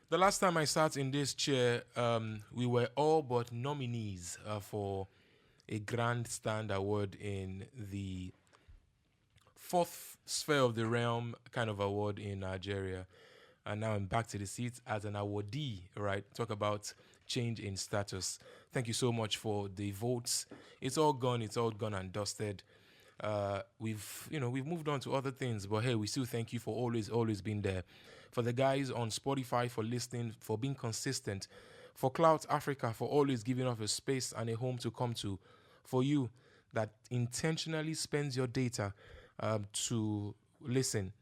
The last time I sat in this chair, we were all but nominees for a Grandstand Award in the fourth sphere of the realm kind of award in Nigeria. And now I'm back to the seat as an awardee, right? Talk about change in status. Thank you so much for the votes. It's all gone and dusted. We've moved on to other things, but hey, we still thank you for always being there. For the guys on Spotify for listening, for being consistent. For Clout Africa for always giving us a space and a home to come to. For you that intentionally spends your data to listen,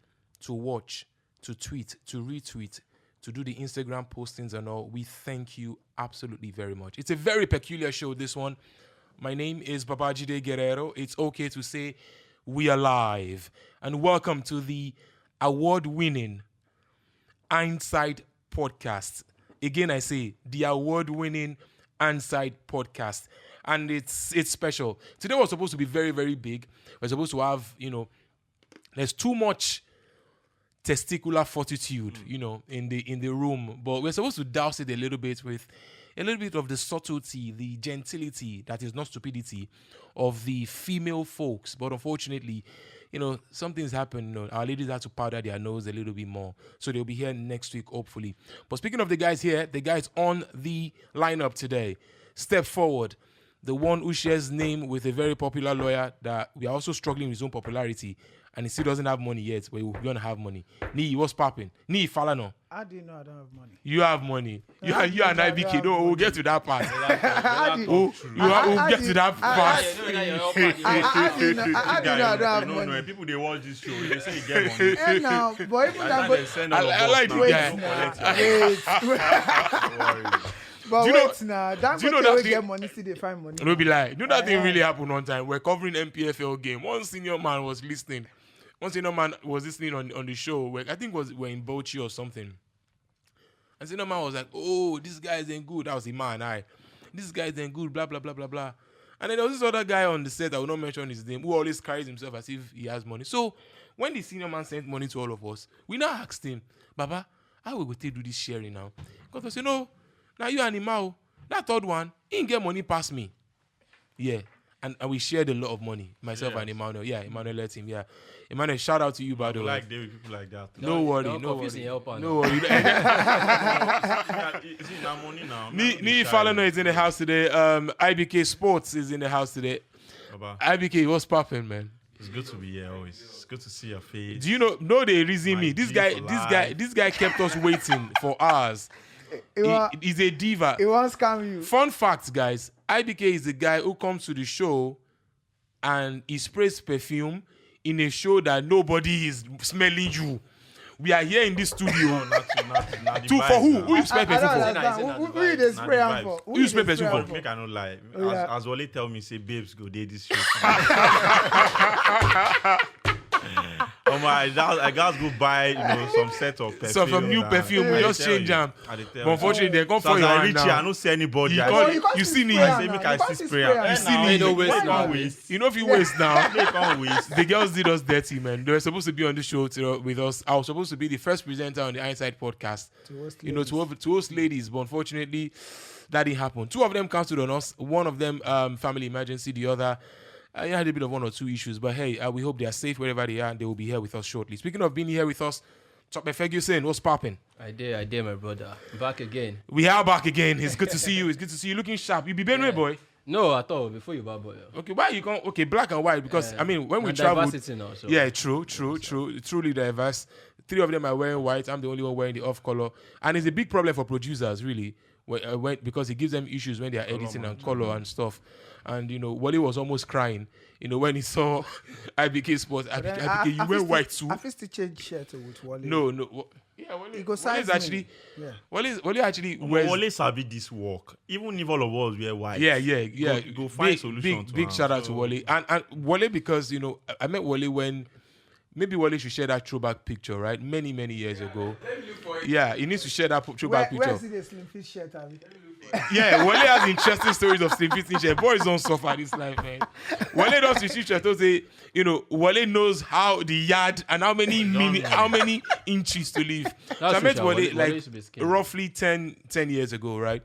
to watch, to tweet, to retweet, to do the Instagram postings and all, we thank you absolutely very much. It's a very peculiar show, this one. My name is Babajide Guerrero. It's okay to say we are live. And welcome to the award-winning Hindsight Podcast. Again, I say the award-winning Hindsight Podcast. And it's special. Today was supposed to be very, very big. We're supposed to have, there's too much testicular fortitude, in the room. But we're supposed to douse it a little bit with a little bit of the subtlety, the gentility, that is not stupidity, of the female folks. But unfortunately, something's happened. Our ladies had to powder their nose a little bit more. So they'll be here next week, hopefully. But speaking of the guys here, the guys on the lineup today, step forward. The one who shares name with a very popular lawyer that we are also struggling with his own popularity, and he still doesn't have money yet, but we're going to have money. Nii, what's popping? Nii, Falano. How do you know I don't have money? You have money. You and IBK. No, we'll get to that part. We'll get to that part. How do you know I don't have money? No, people, they watch this show. They say you get money. And now, boy, even I like the guy. But do you wait now, that's do you know what that they get money, see they find money. No be lie. That thing really happened one time. We're covering MPFL game. One senior man was listening. On the show. Where I think we're in Bauchi or something. And senior man was like, "Oh, this guy isn't good." That was the man. This guy isn't good. Blah blah blah blah blah. And then there was this other guy on the set. I will not mention his name, who always carries himself as if he has money. So when the senior man sent money to all of us, we now asked him, "Baba, how will we do this sharing now?" Because I said, "No. Now you animal, that third one, he didn't get money past me." Yeah. And we shared a lot of money. Myself and Emmanuel. Yeah, Emmanuel let him. Yeah. Emmanuel, shout out to you, by the way. Like David, people like that. No worry. No worry. Is it now money now? Nii Falano is in the house today. IBK Sports is in the house today. Baba. IBK, what's popping, man? It's good to be here always. It's good to see your face. Do you know they reason me? This guy kept us waiting for hours. He's a diva. He won't scam you. Fun fact, guys. IBK is the guy who comes to the show and he sprays perfume in a show that nobody is smelling you. We are here in this studio. Not for who? Who you spray perfume for? Who you spray for? Who you spray perfume for? Make I no lie. As Wale tell me, say babes go date this show. Oh my! I gotta go buy some set of perfume. Some new perfume. We just change them. But unfortunately, they come for you right now. I don't see anybody. You see me. Say make I see spray. You see me. No waste now. You know if you waste now. They can't waste. The girls did us dirty, man. They were supposed to be on the show with us. I was supposed to be the first presenter on the Hindsight Podcast. To host ladies, but unfortunately, that didn't happen. Two of them canceled on us. One of them, family emergency. The other. I had a bit of one or two issues, but hey, we hope they are safe wherever they are and they will be here with us shortly. Speaking of being here with us, Chokpe Ferguson, what's popping? I did, my brother. Back again. We are back again. It's good to see you. It's good to see you looking sharp. You be Benue boy? No, I thought before you bad boy. Okay, why you can't? Okay, black and white because when we travel, now, so. Yeah, true, truly diverse. 3 of them are wearing white. I'm the only one wearing the off color, and it's a big problem for producers really, because it gives them issues when they are editing and color and stuff. And Wale was almost crying, when he saw IBK Sports. IBK, you wear white too. I first to change shirt with Wale. No. Yeah, Wale actually. Yeah. Wale actually wears. Wale sabi this work. Even if all of us wear white. Yeah. Go find solution. Big shout out to Wale and Wale because I met Wale when. Maybe Wale should share that throwback picture, right? Many years ago. Yeah, he needs to share that throwback picture. Where's the slim fit shirt, Abby? Yeah, Wale has interesting stories of sleeping share. Boys don't suffer this life, man. Wale does his teacher to say, Wale knows how the yard and how many inches to live. So I met Wale like roughly 10 years ago, right?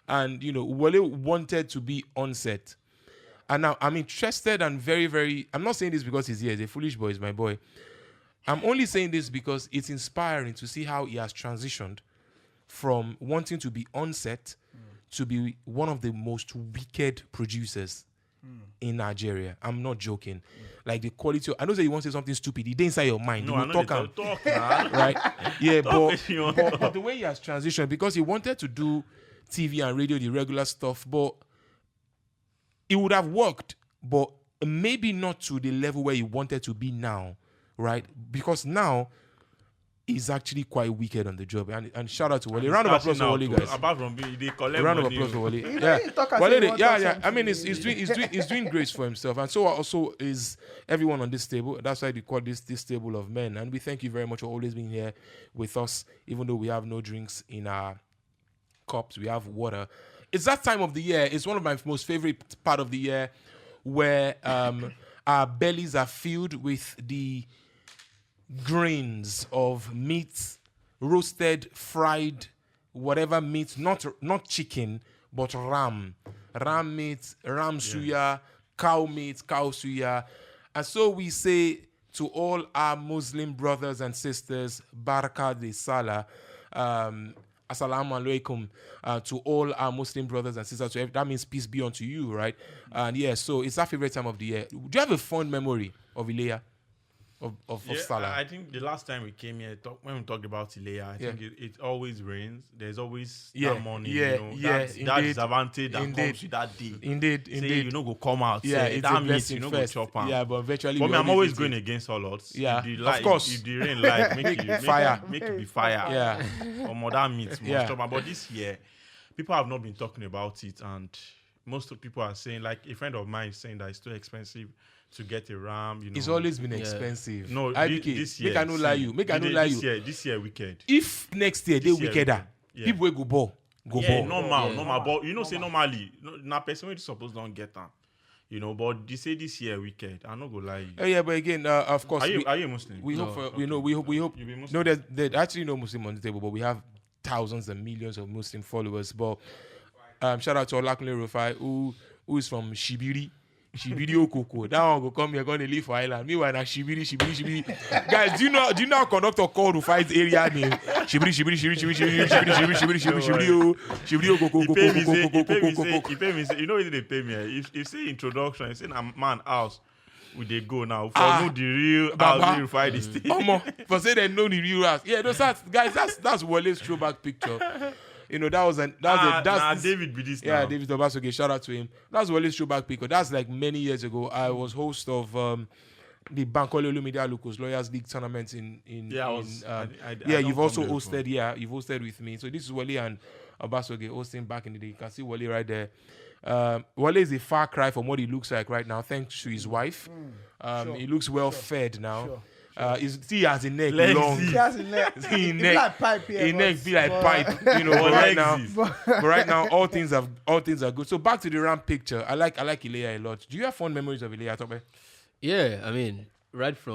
And Wale wanted to be on set. And now I'm interested and very, very, I'm not saying this because he's here, he's a foolish boy, he's my boy. I'm only saying this because it's inspiring to see how he has transitioned from wanting to be on set to be one of the most wicked producers in Nigeria. I'm not joking. Like the quality I know that you want to say something stupid. It inside your mind. No, you I will know talk, right? Yeah, but the way he has transitioned, because he wanted to do TV and radio, the regular stuff, but it would have worked, but maybe not to the level where he wanted to be now, right? Because now he's actually quite wicked on the job. And shout out to Wale. Round of applause for Wale, guys. Apart from being, they collect Round of money. applause for Wale. You Yeah, talk as Wale, if you want to talk I mean, something. he's doing great for himself, and so also is everyone on this table. That's why we call this table of men. And we thank you very much for always being here with us, even though we have no drinks in our cups. We have water. It's that time of the year. It's one of my most favorite part of the year, where our bellies are filled with the grains of meat, roasted, fried, whatever meat, not chicken, but ram meat, ram suya, cow meat, cow suya. And so we say to all our Muslim brothers and sisters, Baraka de Sallah, Assalamu alaikum, to all our Muslim brothers and sisters. So that means peace be unto you, right? And yeah, so it's our favorite time of the year. Do you have a fond memory of Ileya? Of Sallah? I think the last time we came here, when we talked about Ileya, I think it always rains. There's always that morning, that disadvantage that comes with that day. Indeed. Say you go come out. Yeah, say, it's that a means blessing you go first. chop am. Yeah, but eventually. But I'm always going against all odds. Yeah, of course. If the rain make it fire. make it be fire. Yeah. Or more that meat must chop am. But this year, people have not been talking about it, and most of people are saying, like a friend of mine is saying that it's too expensive to get a ram. It's always been expensive. No, this year. Make I no lie you. This year wicked. If next year they wickeder, people will go ball. Normal. But say normally, na person wey suppose don't get them. But they say this year wicked. I'm not gonna lie you. Yeah, but again, of course. Are you a Muslim? We hope. We hope. You be Muslim? No, there's actually no Muslim on the table, but we have thousands and millions of Muslim followers. But shout out to Olakunle Rufai, who is from Shibiri Okoko. That one go come here, gonna live for Island. Meanwhile, na Shibiri. Guys, do you know how conductor called Rufai's area name? Shibiri Okoko. He pay me say, what they pay me? If say introduction, say a man house, we they go now for know the real house we Rufai this thing. For say they know the real house. Yeah, that's Wale's throwback picture. That's David be this yeah, now. David Obasoge, shout out to him. That's Wale's throwback picture. That's like many years ago. I was host of the Bankole Olumide Aluko's Lawyers League tournament you've also hosted. Yeah, you've hosted with me. So this is Wale and Obasoge hosting back in the day. You can see Wale right there. Wale is a far cry from what he looks like right now, thanks to his wife. He looks well fed now. Sure. He has a neck Legs. long. He has a neck. He He like pipe here. His neck be like pipe, but right now, all things are good. So back to the ramp picture. I like Ileya a lot. Do you have fond memories of Ileya, Tope? Yeah, I mean, I've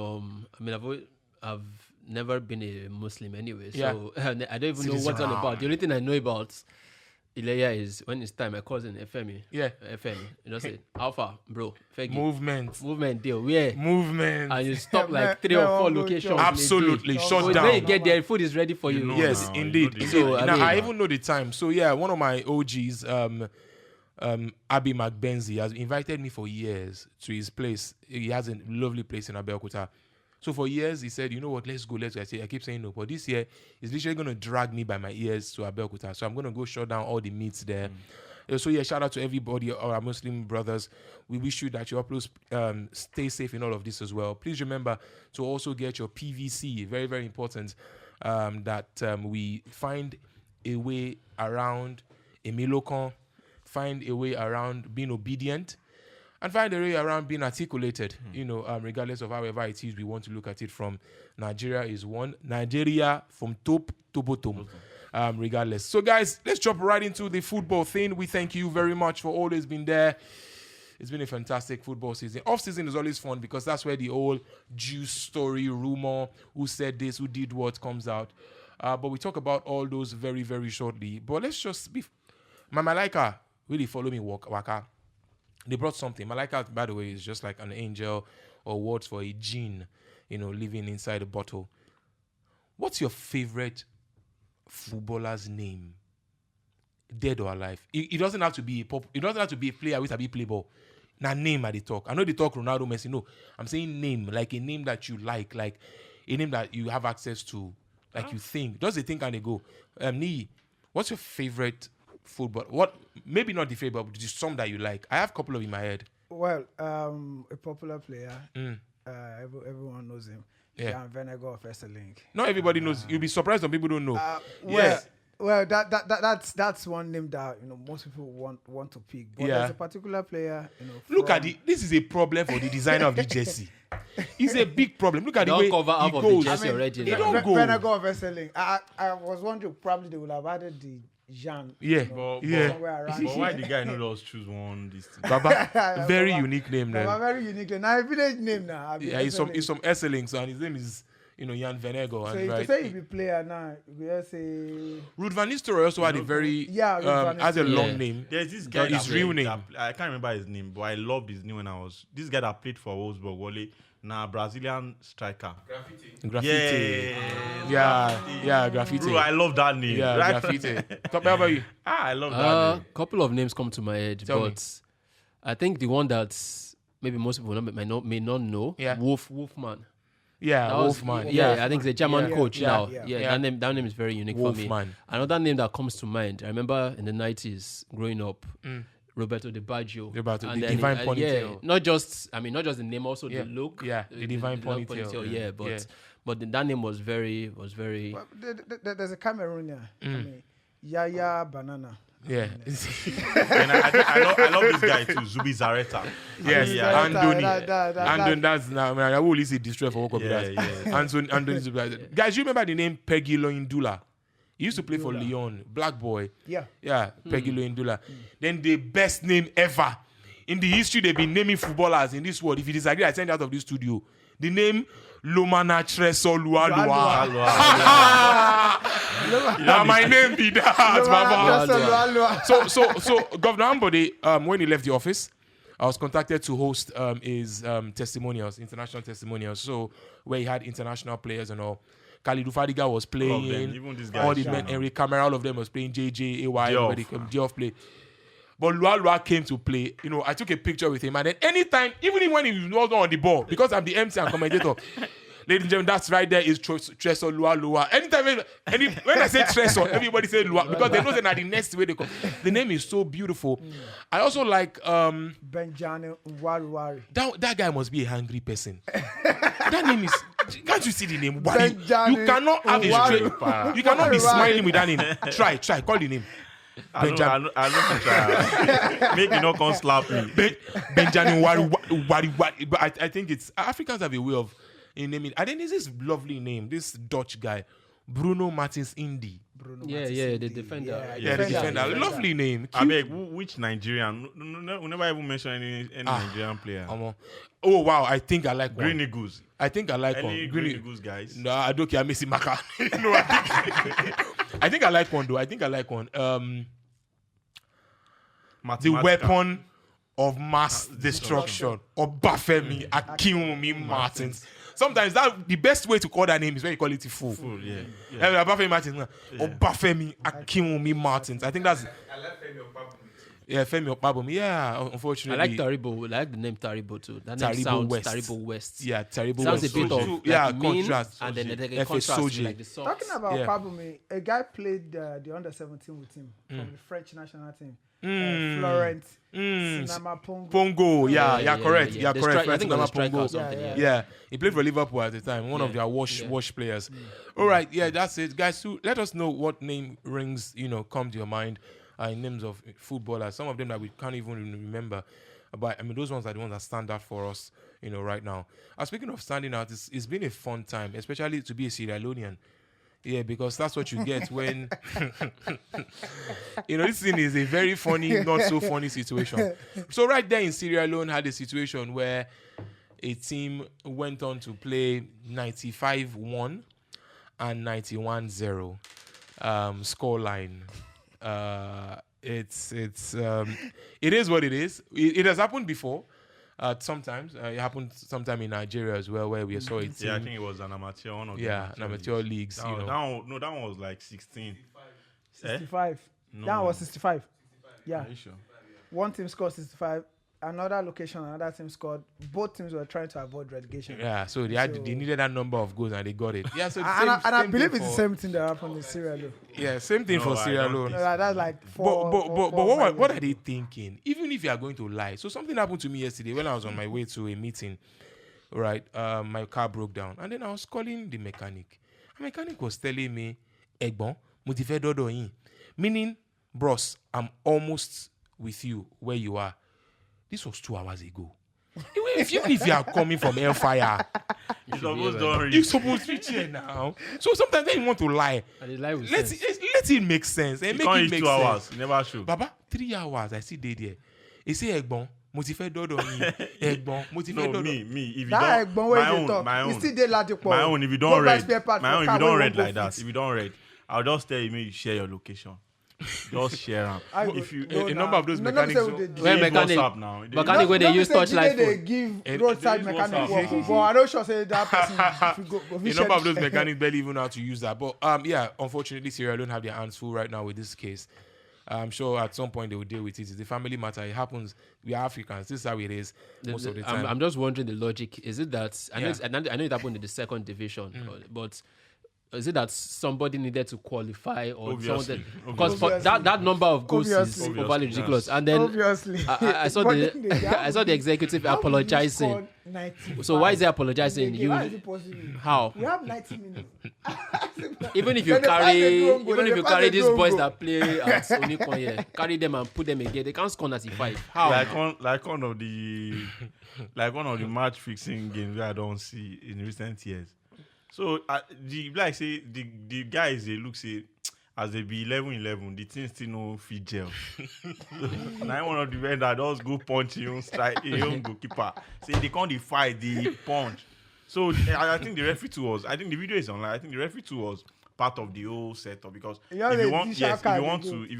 never been a Muslim anyway, so I don't even know what's all about. The only thing I know about Ileya is when it's time, my cousin Femi. Yeah. Femi. You know, say, Alpha, bro. Movement deal. Where? Movement. And you stop like 3 or 4 locations. Absolutely. Shut So down. when you get there, food is ready for you. Yes, now, indeed. So, I even know the time. So yeah, one of my OGs, Abi McBenzie, has invited me for years to his place. He has a lovely place in Abeokuta. So for years, he said, you know what, let's go. I keep saying no. But this year, he's literally going to drag me by my ears to Abeokuta. So I'm going to go shut down all the meats there. So yeah, shout out to everybody, all our Muslim brothers. We wish you that your uploads stay safe in all of this as well. Please remember to also get your PVC. Very, very important that we find a way around a Milocon, find a way around being obedient, and find a way around being articulated, regardless of however it is we want to look at it from. Nigeria is one. Nigeria from top to bottom. regardless. So, guys, let's jump right into the football thing. We thank you very much for always being there. It's been a fantastic football season. Off-season is always fun because that's where the whole juice story, rumor, who said this, who did what comes out. But we talk about all those very, very shortly. But let's just be... My Malaika really follow me, Waka. They brought something. Malaika, by the way, is just like an angel or words for a gene, living inside a bottle. What's your favorite footballer's name? Dead or alive? It doesn't have to be a pop. It doesn't have to be a player with a big play ball. Now name at the talk. I know they talk Ronaldo, Messi. No, I'm saying name, like a name that you like a name that you have access to, you think. Does they think and they go? Nee, what's your favorite football? What? Maybe not the favorite, but just some that you like. I have a couple of in my head. Well, a popular player. Everyone knows him. Jan Venegas of Esselink. Not everybody knows. You'll be surprised when people don't know. Yes. Well, that's one name that most people want to pick. But there's a particular player. Look at this is a problem for the designer of the jersey. It's a big problem. Look at the way cover he half goes. of the jersey already. He don't go. Venegas of Esselink. I was wondering probably they would have added the Jean. Somewhere around. But why the guy not just choose one this thing? Baba, very unique name then. Baba, very unique name. Now a village name now. He's from Esselink, and his name is Jan Venegas. So if you say you be player now, you just say Ruud van Nistelrooy also had a very has a long name. There's this guy his real name. I can't remember his name, but I loved his name when I was this guy that played for Wolfsburg, Wale. Now Brazilian striker. Graffiti. Yeah, Graffiti. Bro, I love that name. Yeah, right? Graffiti. How about you? I love that name. Couple of names come to my head, Tell but me. I think the one that maybe most people may not know, Wolfman. Yeah, Wolfman. I think he's a German coach now. Yeah. That name is very unique Wolfman. for me. Another name that comes to mind, I remember in the 90s growing up, Roberto Di Baggio. The divine ponytail. Not just the name, also the look. Yeah, the divine ponytail. But that name was very. Well, there's a Cameroonian. Yaya Banana. Yeah. And I love this guy too, Zubi Zareta. Yes, Andoni. Andoni, that's now. I will listen destroy for work of that. Andoni. Guys, you remember the name Peggy Loindula? He used to play for Leone, black boy. Yeah, Peggy Loindula. Then the best name ever in the history they've been naming footballers in this world. If you disagree, I send you out of this studio. The name Lomana Treso Lualua. Now my name be that, Baba. So Governor Ambode, when he left the office, I was contacted to host his testimonials, international testimonials. So where he had international players and all. Khalidou Fadiga was playing. Even this all guy. these men, Henry Camara, all of them was playing. JJ, AY, everybody came. Diouf play. But Lualua came to play. I took a picture with him. And then anytime, even when he was not on the ball, because I'm the MC and commentator, ladies and gentlemen, that's right there is Treso Lualua. Anytime, when I say Treso, everybody say Lua because they know that the next way they come. The name is so beautiful. I also like Benjamin Waruwari. That guy must be a hungry person. That name is. Can't you see the name? You cannot have a straight. You cannot be smiling with that name. Try. Call the name. I know to try. Make me not come slap me. Benjamin Wari. But I think it's Africans have a way of naming. I think there's this lovely name. This Dutch guy, Bruno Martins Indy. The defender. The defender. Lovely name. I mean, which Nigerian? We never even mention any Nigerian player. Oh wow! I think I like Green one. Eagles. I think I like Any one. Green Eagles guys? No, I don't care. I miss him. No, I think I like one though. The weapon of mass destruction. Obafemi Akinwumi Martins. Sometimes the best way to call that name is when you call it a fool. Yeah. Obafemi Martins. Obafemi Akinwumi Martins. I think that's. I like Femi Opabumi. Yeah, Femi Opabumi. Yeah, unfortunately. I like Taribo. I like the name Taribo too. That name sounds Taribo West. Yeah, Taribo sounds West. a bit of contrast. And then the F. contrast Soji. like the socks. Talking about Opabumi, a guy played the under-17 with him from the French national team. Florent Sinama Pongo. Yeah, correct. Yeah, correct. I think it was a striker or Pongo. something. Yeah, he played for Liverpool at the time. One of their wash players. All right, yeah, that's it, guys. So let us know what name rings, come to your mind in names of footballers. Some of them that we can't even remember, but I mean those ones are the ones that stand out for us, right now. Speaking of standing out, it's been a fun time, especially to be a Sierra Leonean. Yeah, because that's what you get when this thing is a very funny, not so funny situation. So right there in Sierra Leone had a situation where a team went on to play 95-1 and 91-0 scoreline. It is what it is. It has happened before. Sometimes it happened sometime in Nigeria as well, where we saw it. Yeah, I think it was an amateur one. An amateur leagues. That one was like 16. 65. No. That was 65. Yeah. Are you sure? One team scored 65. Another location, another team scored. Both teams were trying to avoid relegation. Yeah, so they needed that number of goals and they got it. Yeah, so I believe it's the same thing that happened in Sierra Leone. Yeah, same thing for Sierra Leone. That's like But what are they thinking? Even if you are going to lie. So something happened to me yesterday when I was on my way to a meeting. Right, my car broke down, and then I was calling the mechanic. The mechanic was telling me, "Egbon, mo ti fẹ́ dọ́dọ̀ yín," meaning, bros, I'm almost with you where you are. This was 2 hours ago. If you are coming from hellfire, you're supposed to reach here now. So sometimes they want to lie. And lie with let it make sense. You can't eat 2 hours. You never show. Baba, 3 hours. I see they there. He say, "Egbon, mo ti fẹ́ dọ́dọ̀ yín." Egbon, mo ti fẹ́ dọ́dọ̀. Me. If you that don't, my own. You still dey Ladipo. My own. If you don't read like that. If you don't read, I'll just tell you. Maybe you share your location. Just share them. If you a number of those mechanics, when mechanic when they use touchlight they give roadside mechanic work, but I don't sure say that person. A number of those mechanics barely even know how to use that. But unfortunately, Sierra Leone have their hands full right now with this case. I'm sure at some point they will deal with it. It's a family matter. It happens. We are Africans. This is how it is most of the time. I'm just wondering the logic. Is it that I know it happened in the second division, but is it that somebody needed to qualify or something? Because for that number of goals is overly ridiculous. And then I saw the executive apologizing. So why is he apologizing? How? We have 90 minutes. Even if you carry these boys that play at Onikonye, carry them and put them again, they can't score 95. How? Like one of the match fixing games that I don't see in recent years. So the guys they look say as they be 11-11, the team still no fit gel. Now one of the men that does go punch your own strike, your own goalkeeper. Say they can't fight the punch. So I think the referee too was. I think the video is online. I think the referee too was part of the whole setup because if you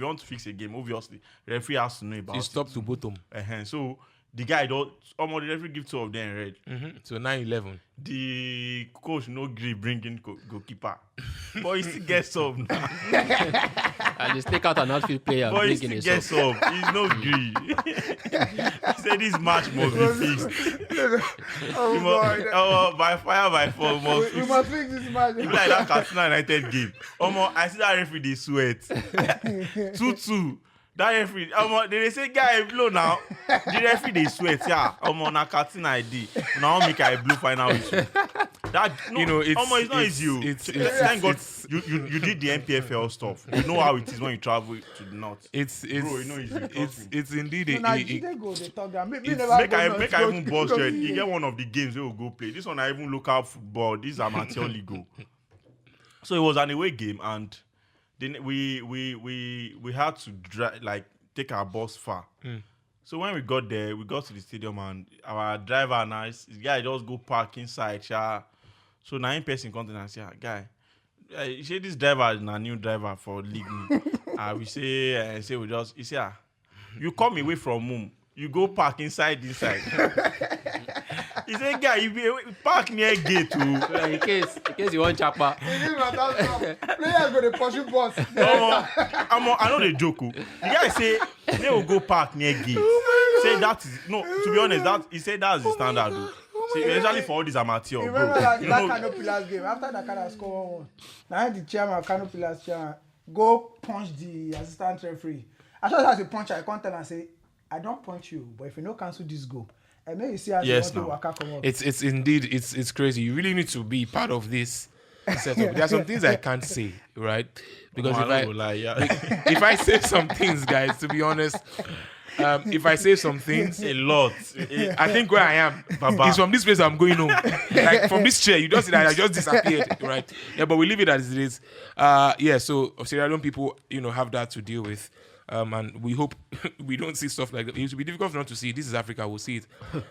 want to fix a game, obviously the referee has to know about it. It's top to bottom. So the guy the referee give 2 of them red. So 9-11. The coach no agree bringing goalkeeper, but he still gets up now. And just take out an outfield player. But he still gets up. He's no agree. He said this match must be fixed. By fire by force we must fix this match. It's like that Katsina United game. I see that referee they sweat. 2-2. That referee, they say guy blow now. The referee they sweat, yeah. Na Katsina ID. Now make a blue final issue. It's not easy. Thank God you did the MPFL stuff. You know how it is when you travel to the north. It's indeed Make I even bust you. You get one of the games they will go play. This one I even local football. This is amateur league. So it was an away game and then we had to take our bus far. So when we got there, we got to the stadium and our driver this guy just go park inside. So now in person content and say, guy, you say this driver is a new driver for league. We say we just he say you come away from home, you go park inside. He said, guy, you park near gate too. In case you want chapa. Players go to pursue bus. I know the joke. The guy say they will go park near gate. Say that is to be honest, he said that's the standard. Especially for all these amateur. You remember that Kano Pillars game after that Kano score 1-1. Now the chairman, Kano Pillars chairman, go punch the assistant referee. I thought as a puncher, I can't tell and say, I don't punch you, but if you no cancel this goal. And then you see how it's indeed it's crazy. You really need to be part of this setup. There are some things I can't say, right? Because if I say some things, guys, to be honest, if I say some things, A lot. I think where I am Baba. is from this place I'm going home. Like from this chair, you don't see that I just disappeared, right? Yeah, but we leave it as it is. So Sierra Leone people, have that to deal with. And we hope we don't see stuff like that. It will be difficult not to see it. This is Africa, we'll see it,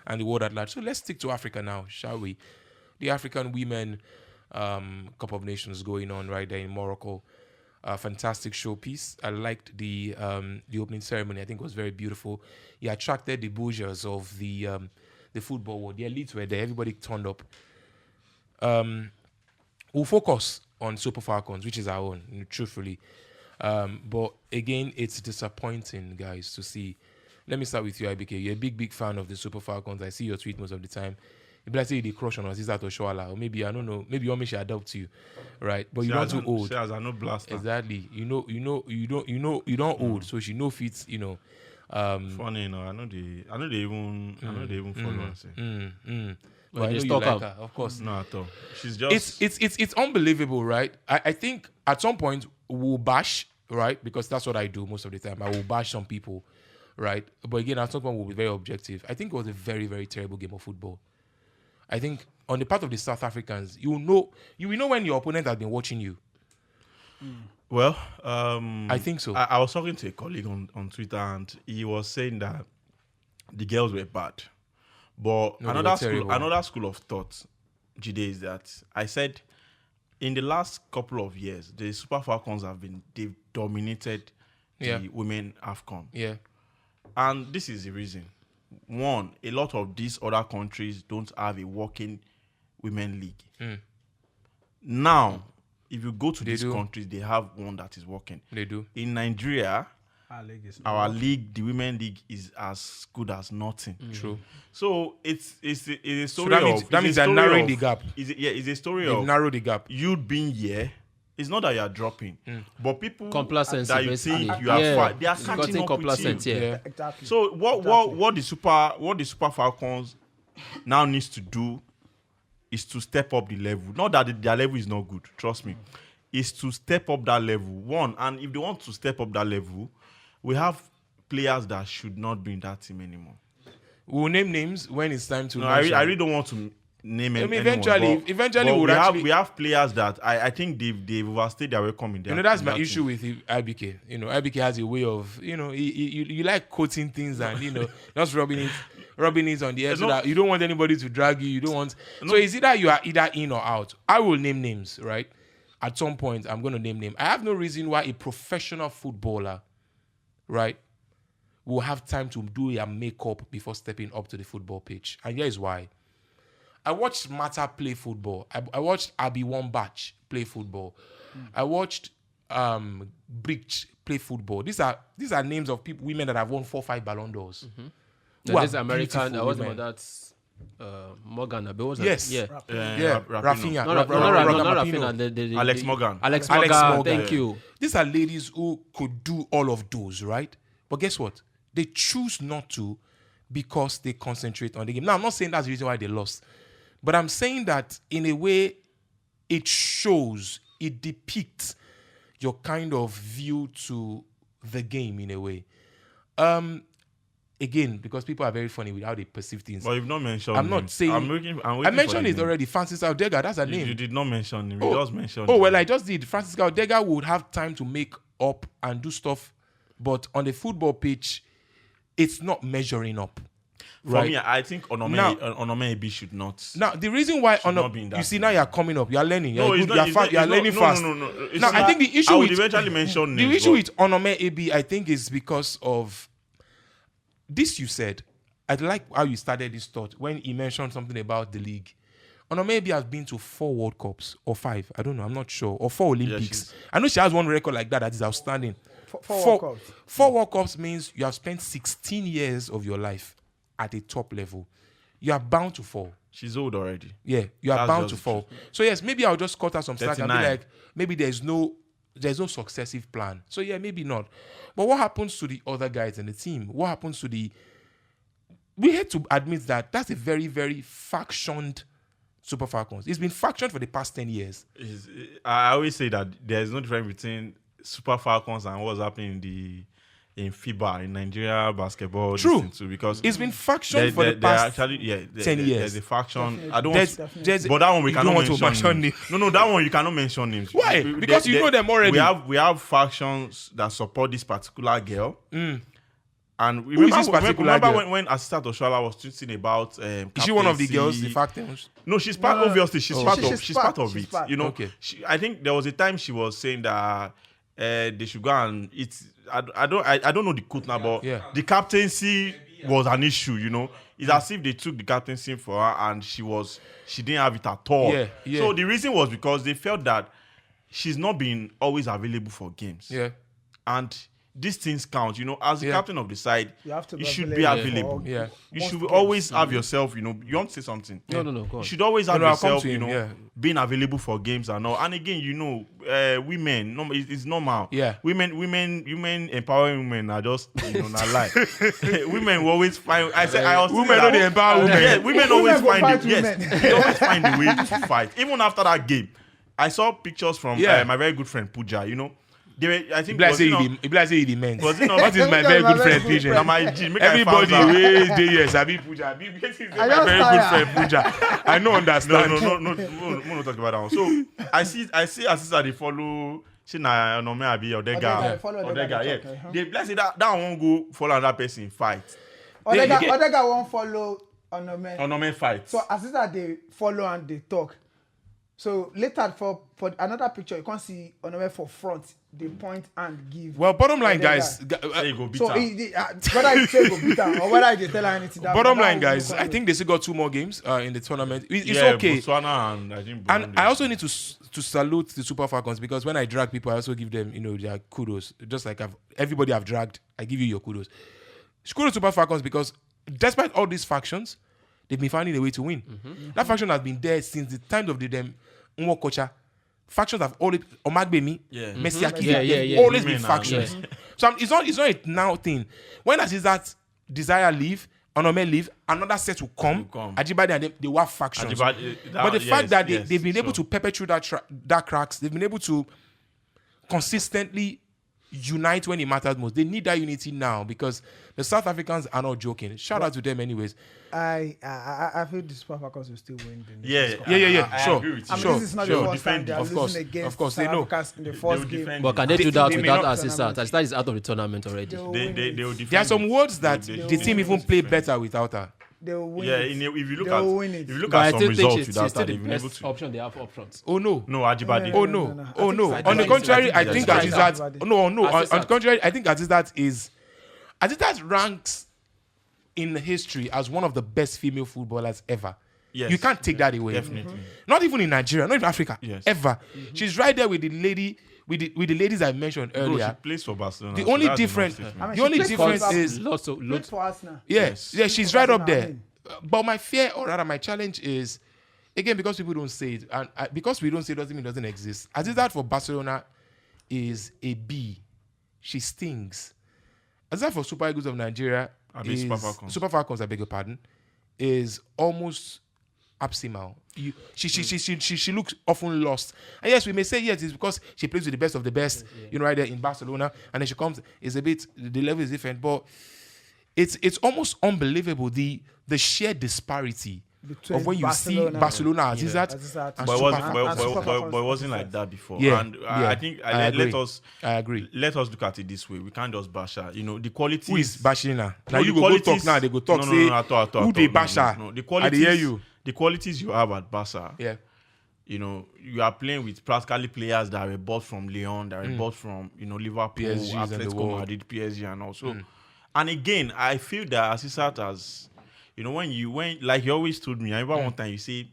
and the world at large. So let's stick to Africa now, shall we? The African Women Cup of Nations going on right there in Morocco. Fantastic showpiece. I liked the opening ceremony. I think it was very beautiful. It attracted the bourgeois of the football world. The elites were there. Everybody turned up. We'll focus on Super Falcons, which is our own, truthfully. But again, it's disappointing, guys, to see. Let me start with you, IBK. You're a big fan of the Super Falcons. I see your tweet most of the time. If I say you crush on us, is that Oshoala? Or maybe, I don't know, maybe you want me to adopt you, right? But you're not too old. She has a no blaster. Exactly. You don't old, so she no fits, Funny, I know they even follow us. But I know you like her, of course. No, at all. She's just it's unbelievable, right? I think at some point we'll bash, right? Because that's what I do most of the time. I will bash some people, right? But again, at some point we'll be very objective. I think it was a very, very terrible game of football. I think on the part of the South Africans, you will know when your opponent has been watching you. Well, I think so. I was talking to a colleague on Twitter, and he was saying that the girls were bad. But another school of thought, Jide, is that I said in the last couple of years, the Super Falcons they've dominated the women AWCON. Yeah. And this is the reason. One, a lot of these other countries don't have a working women league. Now, if you go to these countries, they have one that is working. They do. In Nigeria, our league, the women league, is as good as nothing. True. So it's a story so that means they're narrowing the gap. It's a story They've of narrowed the gap. You being here. It's not that you are dropping, but people complacency that you think you are far, they are catching up with you. Yeah. Exactly. So what the Super Falcons now needs to do is to step up the level. Not that their level is not good, trust me. Is to step up that level. One, and if they want to step up that level, we have players that should not be in that team anymore. We'll name names when it's time to. No, I really don't want to name anyone. Eventually, we have players that I think they've overstayed their welcome in there. That's my issue with IBK. IBK has a way of, you like quoting things and just rubbing it on the edge so that you don't want anybody to drag you. You don't want. So it's either you are either in or out. I will name names, right? At some point, I'm going to name names. I have no reason why a professional footballer, right, will have time to do their makeup before stepping up to the football pitch. And here is why. I watched Mata play football. I watched Abi Wambach play football. I watched Brick play football. These are names of women that have won 4-5 Ballon d'Ors. This American, I wasn't that's Morgan. Yes. Yeah. Rafinha. Not Rafinha. Alex Morgan. Alex Morgan. Thank you. These are ladies who could do all of those, right? But guess what? They choose not to because they concentrate on the game. Now, I'm not saying that's the reason why they lost. But I'm saying that in a way, it shows, it depicts your kind of view to the game in a way. Again, because people are very funny with how they perceive things. But you've not mentioned I'm not saying... I mentioned it already. Francis Aldega, that's her name. You did not mention him. You just mentioned him. Well, I just did. Francis Aldega would have time to make up and do stuff. But on the football pitch, it's not measuring up. For me, I think Onome Ebi should not. Now, the reason why you see now you're coming up, you're learning, you're learning fast. No. Now, I think the issue I would eventually mention the issue with Onome Ebi, I think, is because of this. You said, I like how you started this thought when he mentioned something about the league. Onome Ebi has been to 4 World Cups or 5. I don't know. I'm not sure. Or 4 Olympics. I know she has one record like that is outstanding. 4 World Cups means you have spent 16 years of your life at a top level. You are bound to fall. She's old already. Yeah, you are bound to fall. So yes, maybe I'll just cut her some slack and be like, maybe there's no successive plan. So yeah, maybe not. But what happens to the other guys in the team? What happens to we had to admit that that's a very, very factioned Super Falcons. It's been factioned for the past 10 years. I always say that there's no difference between Super Falcons and what's happening in FIBA, in Nigeria basketball. True. Too, because It's been faction for the past 10 years. There's a faction. I don't There's, want, there's, but that one we you cannot don't want to mention mention names. No, that one you cannot mention names. Why? Because you know them already. We have factions that support this particular girl. And Who is this particular girl? when Assistant Oshoala was tweeting about is she one of the girls, the factions? No, she's part. Obviously, she's part of it. part. You know, Okay. I think there was a time she was saying that they should go and eat. I don't know the quote now, but the captaincy was an issue. You know, it's as if they took the captaincy for her and she didn't have it at all. Yeah. So the reason was because they felt that she's not been always available for games. Yeah. And these things count, you know. As the captain of the side, You have to be should be available. for- Yeah. You should always have yourself, you know. You want to say something? No, go You on. should always have No, I'll come yourself, to you him, know, being available for games and all. And again, you know, women, it's normal. Yeah. Women empowering women are just, you know, not lie. Women will always find. Women don't empower women. Yeah, women always go find fight it. Yes, women. they always find a way to fight. Even after that game, I saw pictures from my very good friend Pooja. You know, they were, I think. If I say you the men. Was it not? What is my very good friend Pigeon? Now my G, make I Everybody found out. wey dey here sabi Puja. This is my just very good friend Puja. I no understand. No, no, talk about that one. So I see Asisa they follow. She na no me abi Odega, follow Odega, Odega, yeah. okay, huh? They bless it that one go follow another person fight. Odega won't follow Onome. Onome fight. So as is that they follow and they talk. So later for another picture, you can't see Onome for front. They point and give. Well, bottom line, Odega. guys. Say you go beat So her. whether you say go beat her or whether you tell her anything. Bottom line, guys. I think they still got 2 more games in the tournament. It's okay. Botswana and I think And Burundi. I also need to salute the Super Falcons because when I drag people, I also give them, you know, their kudos. Just like everybody I've dragged, I give you your kudos. Kudos to Super Falcons because despite all these factions, they've been finding a way to win. That faction has been there since the times of the Nwo Kocha. Factions have always Omagbemi, Messi Akili, always been Women factions. So it's not a now thing. When I see that Desire leave, Onome leave, another set will come. Ajibade and they were factions. But the fact that they've been able to perpetuate that cracks, they've been able to consistently unite when it matters most. They need that unity now because the South Africans are not joking. Shout out to them anyways. I feel the Super Falcons will still win. Yeah. I Sure. agree with you. I mean, Sure. this is not the first time they are Of course. losing against Of course. They South know. Africans in the first game. defend But can they do that they may without not Assistant? Assistant is out of the tournament already. They will defend There are some it. words that They the team even play better without her. They will win Yeah, it. if you look They will win at it. some But I still think results she's without still that, the they've been able best to. option they have up front. Oh no. No, Ajibade. Oh No. no. I Oh think no. it's On the Ajibade. contrary, I It's think Ajibade. Azizat. No. On the Azizat. contrary, I think Azizat ranks in history as one of the best female footballers ever. Yes. You can't take that away. Definitely. Not even in Nigeria, not even Africa. Yes. Ever. She's right there with the lady, with the ladies I mentioned Bro, she earlier. plays for Barcelona. The so only that's a difference, non-statement. I mean, the only she plays difference for is Lots of Good for Arsenal. yes, she's For right up Arsenal, I there. mean. But my fear, or rather my challenge is, again, because people don't say it, and because we don't say it doesn't mean it doesn't exist. Azizat for Barcelona is a B. She stings. Azizat for Super Eagles of Nigeria is Super Falcons. I beg your pardon, is almost abysmal. She looks often lost. And yes, we may say yes, it's because she plays with the best of the best, you know, right there in Barcelona, and then she comes, it's a bit, the level is different, but it's almost unbelievable the sheer disparity Between of when you see Barcelona, Azizat, Azizat. and But Super it wasn't like that before. Yeah, And yeah. I think I agree. I agree. let us look at it this way. We can't just bash her. You know, the quality. Who is bashing her? Now No, you the go qualities- talk now, they go talk, No, say, at all, who they no, bash her? no. The I qualities, dey hear you. The qualities you have at Barca, Yeah. you know, you are playing with practically players that were bought from Leone, that were bought from, you know, Liverpool, PSGs and the Atletico world. Madrid, PSG, and also. And again, I feel that Assisat has, you know, when like you always told me, I remember one time you say,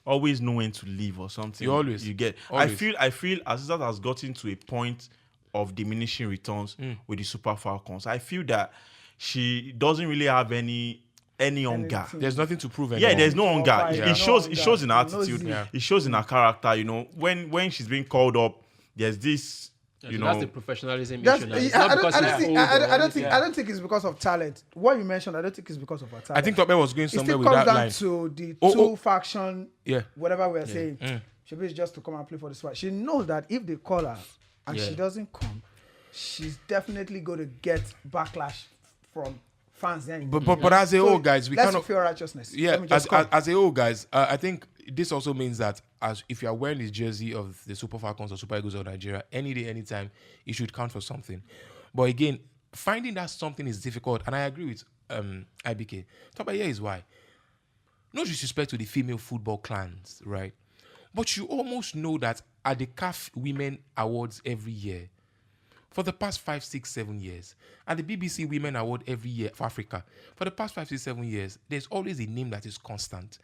always know when to leave or something. You always. You get. Always. I feel Assisat has gotten to a point of diminishing returns with the Super Falcons. I feel that she doesn't really have any hunger. There's nothing to prove anymore. Yeah, there's no hunger. Yeah. It shows in her No attitude. zeal. Yeah. It shows in her character. You know, when she's being called up, there's this. You That's know, the professionalism That's, issue. Now. It's not because she's old or I anything. don't think it's because of talent. What you mentioned, I don't think it's because of her talent. I think Tope was going it somewhere still with comes that down line. to the Oh, two oh. faction, Yeah. whatever we're saying. She is just to come and play for the squad. She knows that if they call her and Yeah. she doesn't come, she's definitely going to get backlash from fans. Then, but as a whole, guys, we let's cannot feel righteousness. Yeah, as a whole, guys, I think this also means that as if you are wearing the jersey of the Super Falcons or Super Eagles of Nigeria, any day, anytime, it should count for something. But again, finding that something is difficult, and I agree with IBK. Top here is why. No disrespect to the female football clans, right? But you almost know that at the CAF Women Awards every year, for the past 5, 6, 7 years, at the BBC Women Award every year for Africa, for the past 5, 6, 7 years, there's always a name that is constant.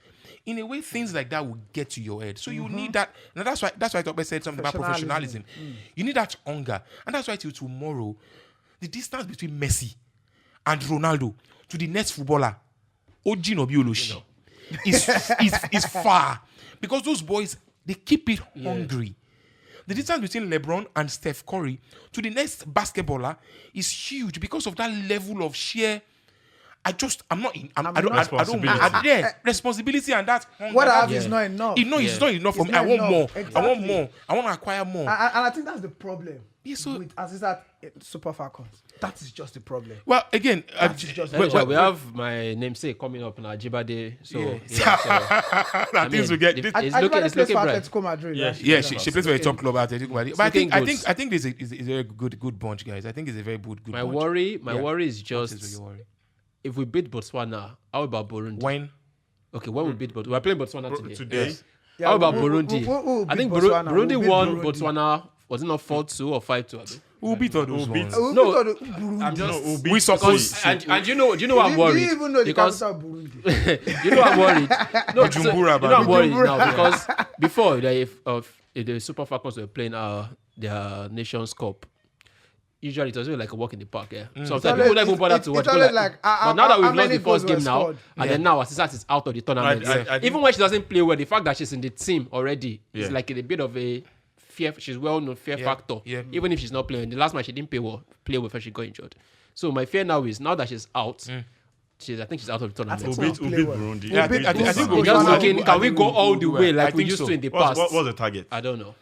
In a way, things like that will get to your head. So you need that. Now that's why Tokbe said something about professionalism. You need that hunger. And that's why till tomorrow, the distance between Messi and Ronaldo to the next footballer, Oji Nobioloshi, is far. Because those boys, they keep it hungry. The distance between LeBron and Steph Curry to the next basketballer is huge because of that level of sheer. Responsibility and that hunger. What I have is not enough. It's not enough for me. I want more. Exactly. I want more. I want to acquire more. And I think that's the problem. With Azizat Super Falcons. That is just the problem. Well, again, we have my namesake coming up now, Jibade. So, things will get. It's looking bright. Atletico Madrid. Yeah, she plays for a top club at Atletico Madrid. But I think this is a very good bunch, guys. I think it's a very good bunch. My worry is just if we beat Botswana, how about Burundi? When? Okay, when we beat Botswana, we're playing Botswana today. Yes. Yeah, how about Burundi? I think Burundi won Botswana. Was it not 4-2 or 5-2? We'll beat all those ones. We suppose. And you know I'm worried. Do you even know the capital of Burundi? You know I'm worried. I'm worried now because before the Super Falcons were playing their Nations Cup, usually it was really like a walk in the park. Yeah. So sometimes people don't even bother to watch. But now that we've lost the first game now, and then now Asisat is out of the tournament. Even when she doesn't play well, the fact that she's in the team already is like a bit of a fear. She's well known fear factor. Yeah. Even if she's not playing, the last match she didn't play well before she got injured. So my fear now is now that she's out. I think she's out of the tournament. We'll beat Burundi. I think we're just looking. Can we go all the way like we used to in the past? What's the target? I don't know.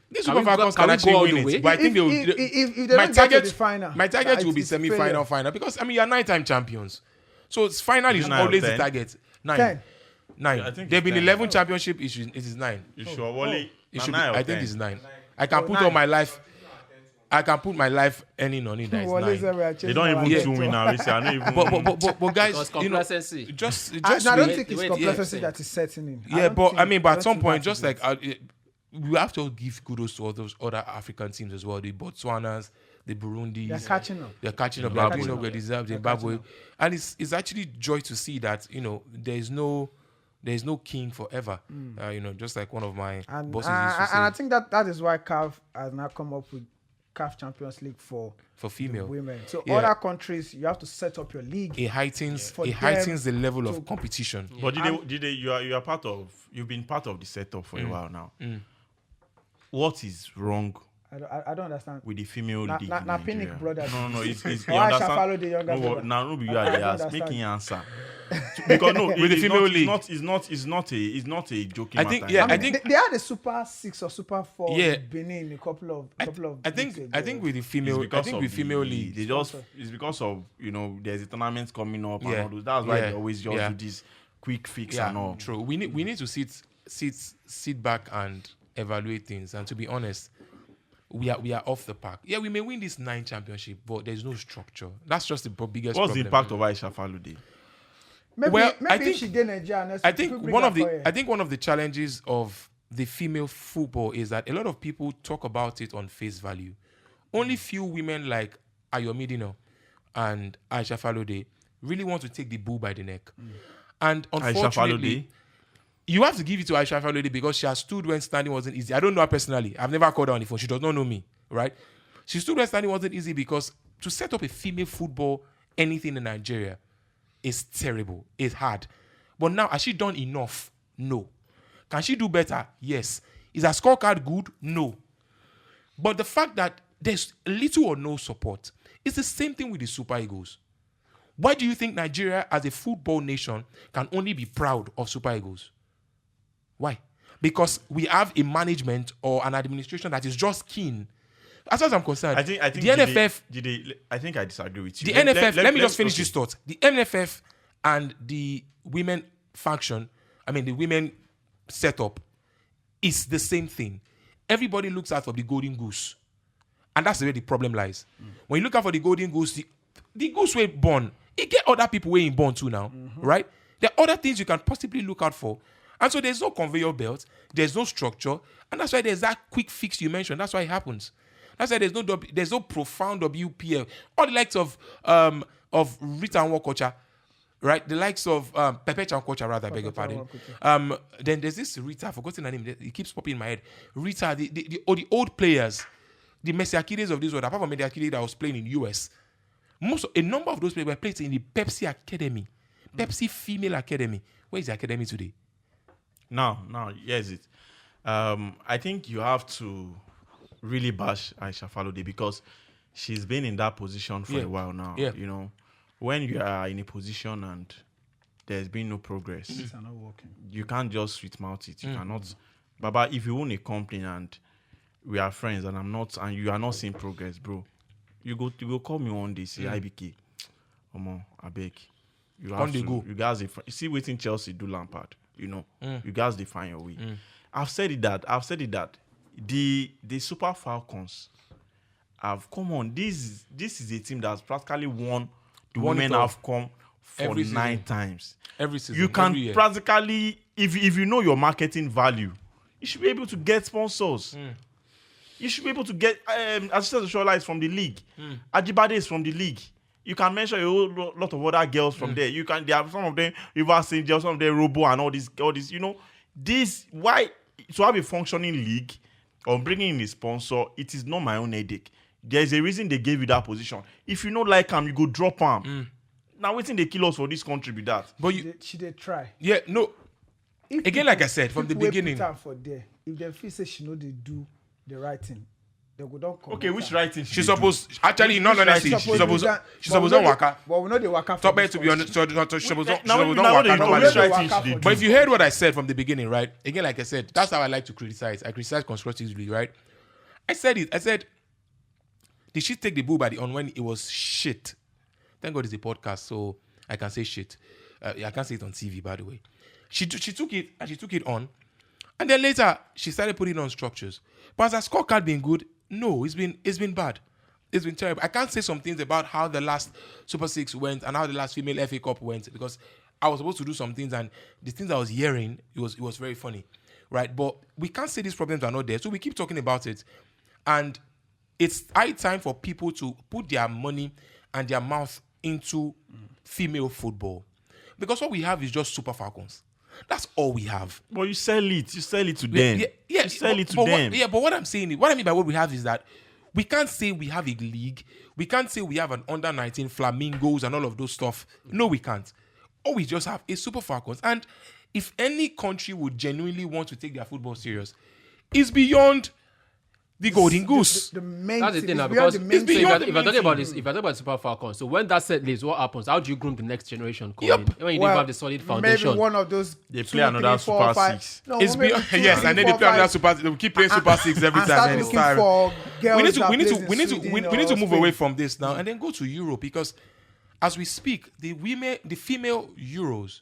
These Super Falcons can actually win it, but I think my target will be semi-final, final because you're 9-time champions, so it's final is always the target. 9. I think they've been 11 championship. It is 9. You sure, Wally? I think it's 9. I can put all my life. I can put my life any on it. That is 9. They don't even win now. But guys, just I don't think it's complacency that is setting in. Yeah, but at some point, just like. We have to give kudos to all those other African teams as well. The Botswanas, the Burundis. They're catching up. They're catching up where they deserve. Zimbabwe, and it's actually joy to see that there's no king forever. Just like one of my bosses used to say. And I think that is why CAF has now come up with CAF Champions League for female women. So other countries, you have to set up your league. It heightens the level of competition. But you've been part of the setup for a while now. What is wrong? I don't understand. With the female league. Panic brother. No, it's you Why understand? follow the younger brother? Now, no, you are the ass. Making answer. Because with the female league, it's not a joking I think, matter. I think they had a Super 6 or Super 4 in Benin a couple of. I think with the female, league, it's because of there's a tournament coming up and all those. That's why they always just do this quick fix and all. True. We need to sit back and evaluate things. And to be honest, we are off the park. Yeah, we may win this 9 championship, but there's no structure. That's just the biggest problem. What's the impact of Aisha Falude? Maybe she did Nigeria. I think one of the challenges of the female football is that a lot of people talk about it on face value. Only few women like Ayomidino and Aisha Falude really want to take the bull by the neck. And unfortunately, you have to give it to Aisha Falude because she has stood when standing wasn't easy. I don't know her personally. I've never called her on the phone. She does not know me, right? She stood when standing wasn't easy because to set up a female football anything in Nigeria is terrible. It's hard. But now, has she done enough? No. Can she do better? Yes. Is her scorecard good? No. But the fact that there's little or no support is the same thing with the Super Eagles. Why do you think Nigeria as a football nation can only be proud of Super Eagles? Why? Because we have a management or an administration that is just keen As far as I'm concerned, I think the NFF. I think I disagree with you. The NFF. Let me just finish this thought. The NFF and the women faction, the women setup, is the same thing. Everybody looks out for the golden goose, and that's where the problem lies. When you look out for the golden goose, the goose way born, it get other people way in born too now, right? There are other things you can possibly look out for. And so there's no conveyor belt, there's no structure, and that's why there's that quick fix you mentioned. That's why it happens. That's why there's no profound WPL. All the likes of Rita and Wakocha, right? The likes of Pepe Chankocha, rather, I beg your pardon. Then there's this Rita, I've forgotten her name, it keeps popping in my head. Rita, the old players, the Messi Akides of this world, apart from Messi Akide that was playing in US, a number of those players were playing in the Pepsi Academy, Pepsi Female Academy. Where is the academy today? Now, here's it. I think you have to really bash Aisha Falode because she's been in that position for a while now. Yeah. You know, when you are in a position and there's been no progress, things are not working. You can't just sweet mouth it. You cannot. Baba, if you own a company and we are friends and I'm not, and you are not seeing progress, bro, you go call me one day, say IBK, Omo, I beg. You have to go. You guys, see waiting Chelsea do Lampard. You know, you guys define your way. I've said it that the Super Falcons have come on. This is a team that's practically won the Women AWCON for 9 times. Every season. You can practically, if you know your marketing value, you should be able to get sponsors. You should be able to get assistant Shola is from the league. Ajibade is from the league. You can mention a whole lot of other girls from there. There are some of them River St. John, some of them Robo and all this. You know, why to have a functioning league or bringing in a sponsor, it is not my own headache. There's a reason they gave you that position. If you don't like them, you go drop them. Now, waiting they kill us for this country with that. But she did try. Yeah, no. If again, like I said from the beginning, for there, if they feel say she know they do the right thing, they go down. Okay, which right thing? She's supposed actually not honestly. She's supposed to waka. But we know they waka. Top to be honest, she's supposed to. But if you heard what I said from the beginning, right? Again, like I said, that's how I like to criticize. I criticize constructively, right? I said it. I said, did she take the bull by the horn when it was shit? Thank God it's a podcast, so I can say shit. I can't say it on TV, by the way. She took it and she took it on, and then later she started putting on structures. But has her scorecard been good? No, it's been bad. It's been terrible. I can't say some things about how the last Super 6 went and how the last female FA Cup went because I was supposed to do some things and the things I was hearing, it was very funny, right? But we can't say these problems are not there, so we keep talking about it, and it's high time for people to put their money and their mouth into female football because what we have is just Super Falcons. That's all we have. But you sell it. You sell it to them. Yeah, you sell it to them. But what I'm saying is, what I mean by what we have is that we can't say we have a league. We can't say we have an under-19 Flamingos and all of those stuff. No, we can't. All we just have is Super Falcons. And if any country would genuinely want to take their football serious, it's beyond the golden goose. The main that's the thing now, because if you're talking about this, if you're talking about Super Falcons, so when that set lays, what happens? How do you groom the next generation? When you don't have the solid foundation, maybe one of those they play another Super 6. No, it's beyond, yes, and then they play another Super. They will keep playing Super 6 every time. It's time. We need to move away from this now and then go to Europe because, as we speak, the female Euros.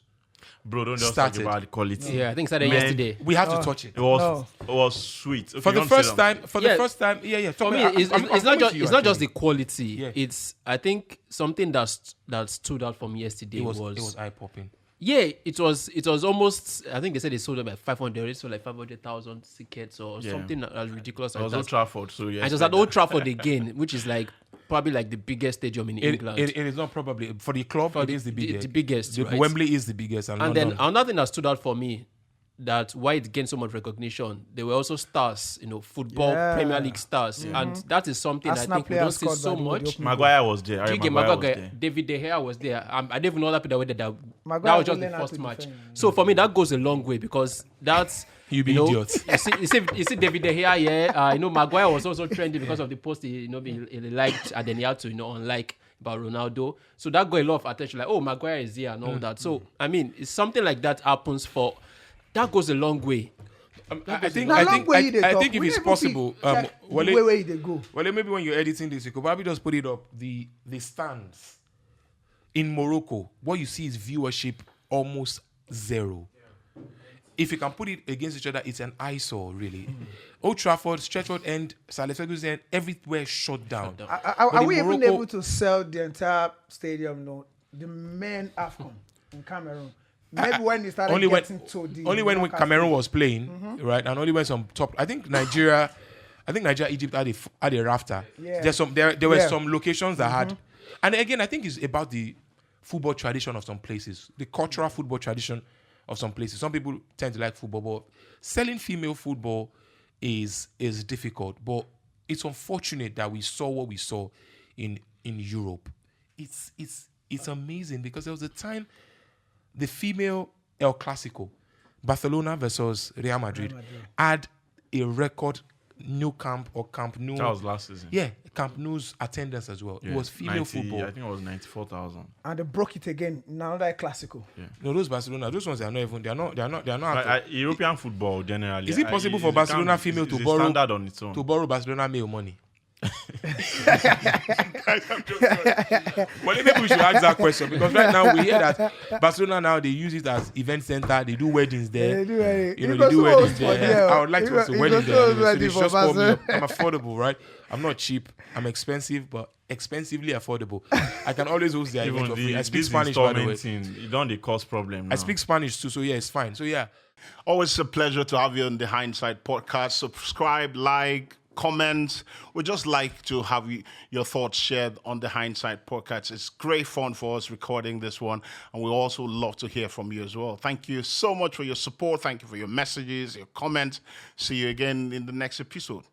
Bro, don't just talk about the quality. Yeah, I think started yesterday. We have to touch it. It was sweet. Okay, for the first time, For me, it's not just the quality. Yeah. It's I think something that stood out from yesterday it was eye popping. Yeah, it was almost. I think they said they sold them at 500, so like 500,000 tickets or something as ridiculous. It was Old Trafford, so yeah. And it was at Old Trafford again, which is like probably like the biggest stadium in England. It is not probably for the club. It is the biggest. The biggest. Right? Wembley is the biggest, and then another thing that stood out for me, that why it gained so much recognition, they were also stars, football Premier League stars, and that is something I think we don't see so much. Maguire was there. David De Gea was there. I didn't even know that people were there. That was just the first match. So for me, that goes a long way because that's. You be idiot. You see David De Gea, Maguire was also trendy because of the post he liked, and then he had to unlike about Ronaldo. So that got a lot of attention. Like, oh, Maguire is here and all that. So I mean, it's something like that happens for. That goes a long way. I think if it's possible, where they go. Well, maybe when you're editing this, you could probably just put it up the stands in Morocco. What you see is viewership almost zero. If you can put it against each other, it's an eyesore, really. Old Trafford, Stretford End, Sallah Ferguson, everywhere shut down. Are we even able to sell the entire stadium? No, the main AWCON in Cameroon. Maybe when they started only when Cameroon was playing, right, and only when some top. I think Nigeria, Egypt had a rafter. Yeah. There were some locations that had, and again, I think it's about the football tradition of some places, the cultural football tradition of some places. Some people tend to like football, but selling female football is difficult. But it's unfortunate that we saw what we saw in Europe. It's amazing because there was a time the female El Clasico, Barcelona versus Real Madrid, had a record Camp Nou. That was last season. Yeah, Camp Nou's attendance as well. It was female football. I think it was 94,000. And they broke it again in another Clasico. Yeah. No, those ones are not even. They're not. European football generally. Is it possible for Barcelona female to borrow standard on its own? To borrow Barcelona male money? Guys, I'm just but maybe we should ask that question because right now we hear that Barcelona now they use it as event center. They do weddings there. They do weddings there. I would like to host a wedding there. So they just call me up. I'm affordable, right? I'm not cheap. I'm expensive, but expensively affordable. I can always host their event for free. I speak Spanish, by the way. It don't cause problem now. I speak Spanish too, so yeah, it's fine. So yeah. Always a pleasure to have you on the Hindsight Podcast. Subscribe, like, comment. We'd just like to have your thoughts shared on the Hindsight Podcast. It's great fun for us recording this one, and we also love to hear from you as well. Thank you so much for your support. Thank you for your messages, your comments. See you again in the next episode.